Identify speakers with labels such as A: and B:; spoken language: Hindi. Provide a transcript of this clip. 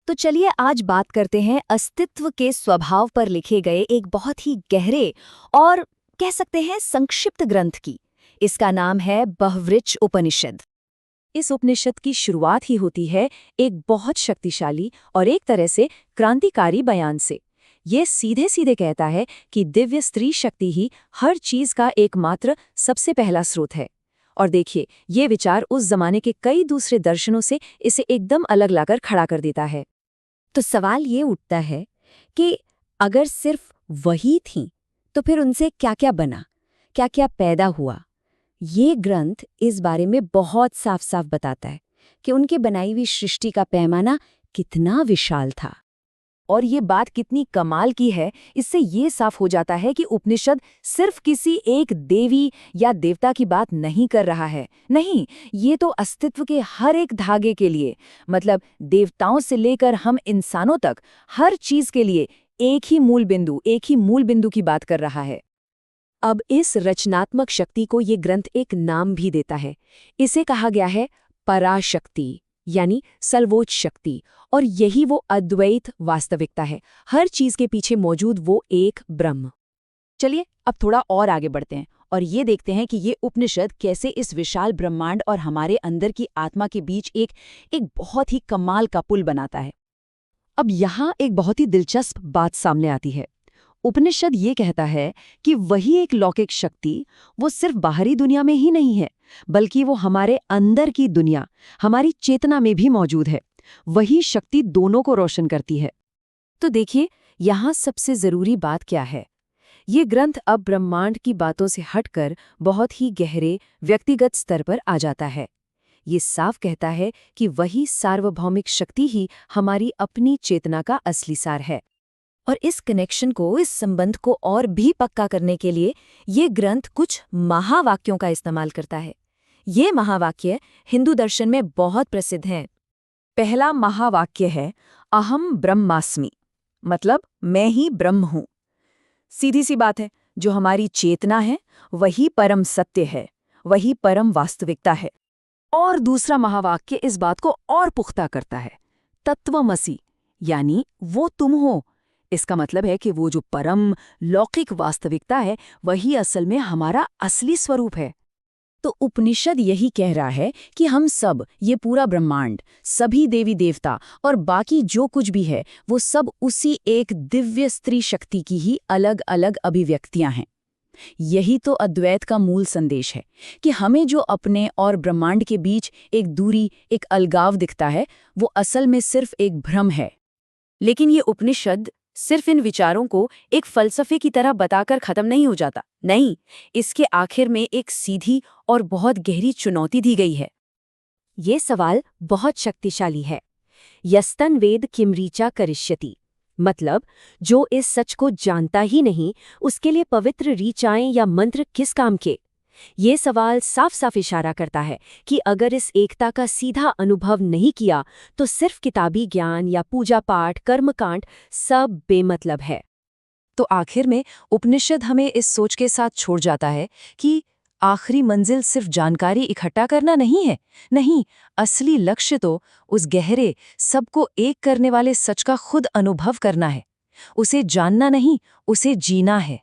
A: तो चलिए आज बात करते हैं अस्तित्व के स्वभाव पर लिखे गए एक बहुत ही गहरे और कह सकते हैं संक्षिप्त ग्रंथ की। इसका नाम है बहवृच उपनिषद।
B: इस उपनिषद की शुरुआत ही होती है एक बहुत शक्तिशाली और एक तरह से क्रांतिकारी बयान से। ये सीधे सीधे कहता है कि दिव्य स्त्री शक्ति ही हर चीज का एकमात्र सबसे पहला स्रोत है। और देखिए, ये विचार उस जमाने के कई दूसरे दर्शनों से इसे एकदम अलग लाकर खड़ा कर देता है।
A: तो सवाल ये उठता है कि अगर सिर्फ वही थी तो फिर उनसे क्या क्या बना, क्या क्या पैदा हुआ। ये ग्रंथ इस बारे में बहुत साफ साफ बताता है कि उनके बनाई हुई सृष्टि का पैमाना कितना विशाल था।
B: और ये बात कितनी कमाल की है, इससे ये साफ हो जाता है कि उपनिषद सिर्फ किसी एक देवी या देवता की बात नहीं कर रहा है। नहीं, ये तो अस्तित्व के हर एक धागे के लिए, मतलब देवताओं से लेकर हम इंसानों तक, हर चीज के लिए एक ही मूल बिंदु की बात कर रहा है। अब इस रचनात्मक शक्ति को ये ग्रंथ एक नाम भी देता है। इसे कहा गया है पराशक्ति, यानी सर्वोच्च शक्ति। और यही वो अद्वैत वास्तविकता है, हर चीज के पीछे मौजूद वो एक ब्रह्म। चलिए अब थोड़ा और आगे बढ़ते हैं और ये देखते हैं कि ये उपनिषद कैसे इस विशाल ब्रह्मांड और हमारे अंदर की आत्मा के बीच एक बहुत ही कमाल का पुल बनाता है। अब यहाँ एक बहुत ही दिलचस्प बात सामने आती है। उपनिषद ये कहता है कि वही एक लौकिक शक्ति वो सिर्फ बाहरी दुनिया में ही नहीं है, बल्कि वो हमारे अंदर की दुनिया, हमारी चेतना में भी मौजूद है। वही शक्ति दोनों को रोशन करती है। तो देखिए, यहाँ सबसे जरूरी बात क्या है। ये ग्रंथ अब ब्रह्मांड की बातों से हटकर बहुत ही गहरे व्यक्तिगत स्तर पर आ जाता है। ये साफ कहता है कि वही सार्वभौमिक शक्ति ही हमारी अपनी चेतना का असली सार है। और इस कनेक्शन को, इस संबंध को और भी पक्का करने के लिए ये ग्रंथ कुछ महावाक्यों का इस्तेमाल करता है। ये महावाक्य हिंदू दर्शन में बहुत प्रसिद्ध हैं। पहला महावाक्य है अहम ब्रह्मास्मि, मतलब मैं ही ब्रह्म हूं। सीधी सी बात है, जो हमारी चेतना है वही परम सत्य है, वही परम वास्तविकता है। और दूसरा महावाक्य इस बात को और पुख्ता करता है, तत्वमसि, यानी वो तुम हो। इसका मतलब है कि वो जो परम लौकिक वास्तविकता है वही असल में हमारा असली स्वरूप है। तो उपनिषद यही कह रहा है कि हम सब, ये पूरा ब्रह्मांड, सभी देवी देवता और बाकी जो कुछ भी है, वो सब उसी एक दिव्य स्त्री शक्ति की ही अलग अलग अभिव्यक्तियां हैं। यही तो अद्वैत का मूल संदेश है कि हमें जो अपने और ब्रह्मांड के बीच एक दूरी, एक अलगाव दिखता है, वो असल में सिर्फ एक भ्रम है। लेकिन ये उपनिषद सिर्फ इन विचारों को एक फलसफे की तरह बताकर खत्म नहीं हो जाता। नहीं, इसके आखिर में एक सीधी और बहुत गहरी चुनौती दी गई है। ये सवाल बहुत शक्तिशाली है। यस्तन वेद किम ऋचा करिष्यति, मतलब जो इस सच को जानता ही नहीं, उसके लिए पवित्र ऋचाएं या मंत्र किस काम के। ये सवाल साफ साफ इशारा करता है कि अगर इस एकता का सीधा अनुभव नहीं किया तो सिर्फ किताबी ज्ञान या पूजा पाठ, कर्मकांड सब बेमतलब है। तो आखिर में उपनिषद हमें इस सोच के साथ छोड़ जाता है कि आखिरी मंजिल सिर्फ जानकारी इकट्ठा करना नहीं है। नहीं, असली लक्ष्य तो उस गहरे, सबको एक करने वाले सच का खुद अनुभव करना है। उसे जानना नहीं, उसे जीना है।